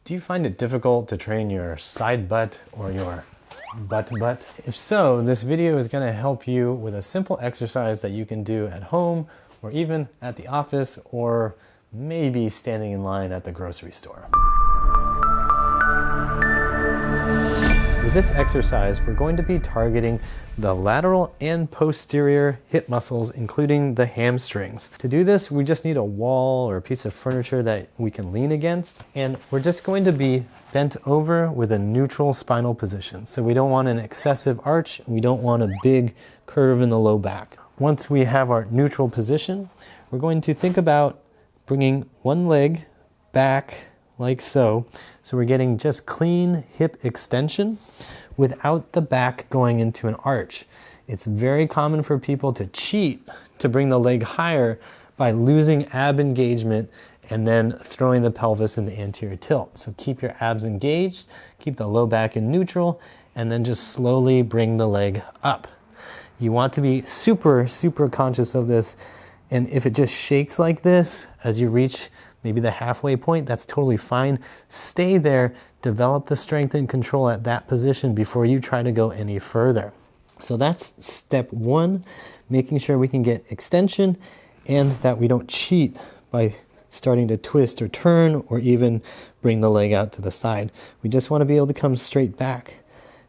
Do you find it difficult to train your side butt or your butt? If so, this video is going to help you with a simple exercise that you can do at home or even at the office or maybe standing in line at the grocery store. With this exercise, we're going to be targeting the lateral and posterior hip muscles, including the hamstrings. To do this, we just need a wall or a piece of furniture that we can lean against, and we're just going to be bent over with a neutral spinal position. So we don't want an excessive arch, we don't want a big curve in the low back. Once we have our neutral position, we're going to think about bringing one leg back like so. So we're getting just clean hip extension without the back going into an arch. It's very common for people to cheat to bring the leg higher by losing ab engagement and then throwing the pelvis in the anterior tilt. So keep your abs engaged, keep the low back in neutral, and then just slowly bring the leg up. You want to be super conscious of this, and if it just shakes like this as you reach maybe the halfway point, that's totally fine. Stay there, develop the strength and control at that position before you try to go any further. So that's step one, making sure we can get extension and that we don't cheat by starting to twist or turn or even bring the leg out to the side. We just want to be able to come straight back.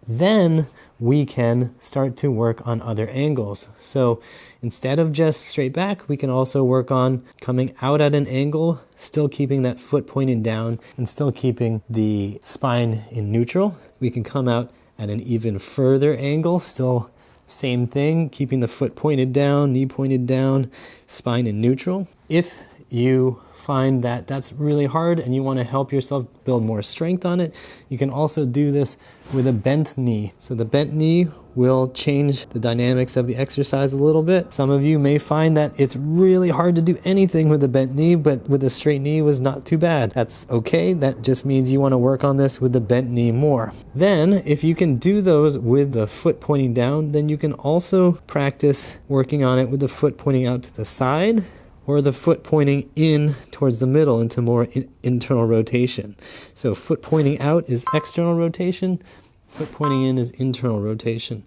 Then we can start to work on other angles. So instead of just straight back, we can also work on coming out at an angle, still keeping that foot pointing down and still keeping the spine in neutral. We can come out at an even further angle, still same thing, keeping the foot pointed down, knee pointed down, spine in neutral. If you find that that's really hard and you want to help yourself build more strength on it, you can also do this with a bent knee. So the bent knee will change the dynamics of the exercise a little bit. Some of you may find that it's really hard to do anything with a bent knee, but with a straight knee was not too bad. That's okay. That just means you want to work on this with the bent knee more. Then if you can do those with the foot pointing down, then you can also practice working on it with the foot pointing out to the side or the foot pointing in towards the middle into more internal rotation. So foot pointing out is external rotation, foot pointing in is internal rotation.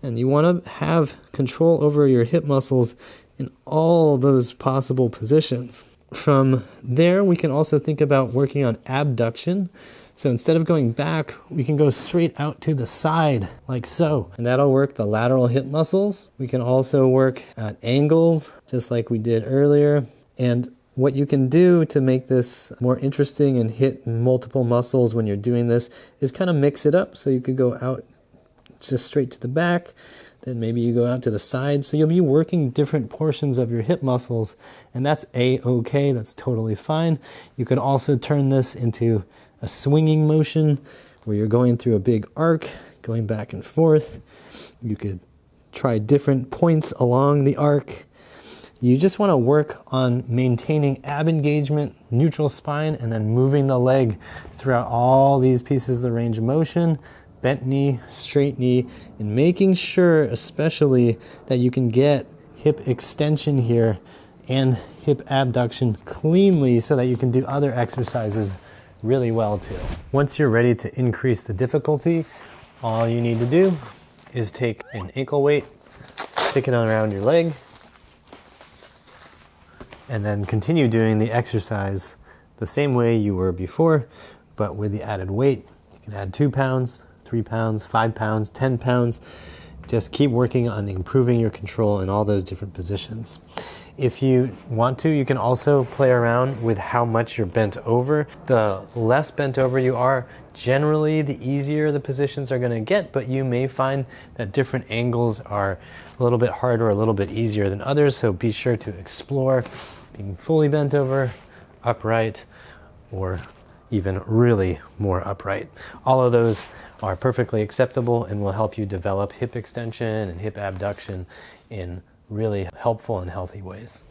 And you want to have control over your hip muscles in all those possible positions. From there, we can also think about working on abduction. So instead of going back, we can go straight out to the side like so. And that'll work the lateral hip muscles. We can also work at angles, just like we did earlier. And what you can do to make this more interesting and hit multiple muscles when you're doing this is kind of mix it up. So you could go out just straight to the back, then maybe you go out to the side. So you'll be working different portions of your hip muscles, and that's a-okay, that's totally fine. You could also turn this into a swinging motion where you're going through a big arc, going back and forth. You could try different points along the arc. You just want to work on maintaining ab engagement, neutral spine, and then moving the leg throughout all these pieces of the range of motion, bent knee, straight knee, and making sure especially that you can get hip extension here and hip abduction cleanly so that you can do other exercises really well too. Once you're ready to increase the difficulty, all you need to do is take an ankle weight, stick it around your leg, and then continue doing the exercise the same way you were before, but with the added weight. You can add 2 pounds, 3 pounds, 5 pounds, 10 pounds. Just keep working on improving your control in all those different positions. If you want to, you can also play around with how much you're bent over. The less bent over you are, generally the easier the positions are going to get, but you may find that different angles are a little bit harder, a little bit easier than others, so be sure to explore being fully bent over, upright, or even really more upright. All of those are perfectly acceptable and will help you develop hip extension and hip abduction in really helpful and healthy ways.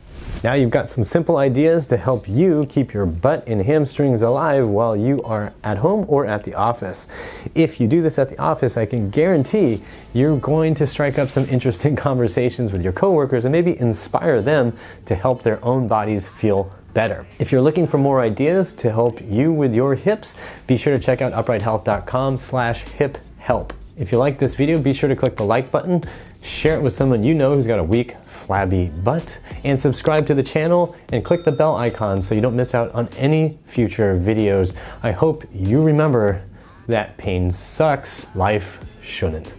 Now you've got some simple ideas to help you keep your butt and hamstrings alive while you are at home or at the office. If you do this at the office, I can guarantee you're going to strike up some interesting conversations with your coworkers and maybe inspire them to help their own bodies feel better. If you're looking for more ideas to help you with your hips, be sure to check out uprighthealth.com/hip-help. If you like this video, be sure to click the like button, share it with someone you know who's got a weak, flabby butt, and subscribe to the channel and click the bell icon so you don't miss out on any future videos. I hope you remember that pain sucks, life shouldn't.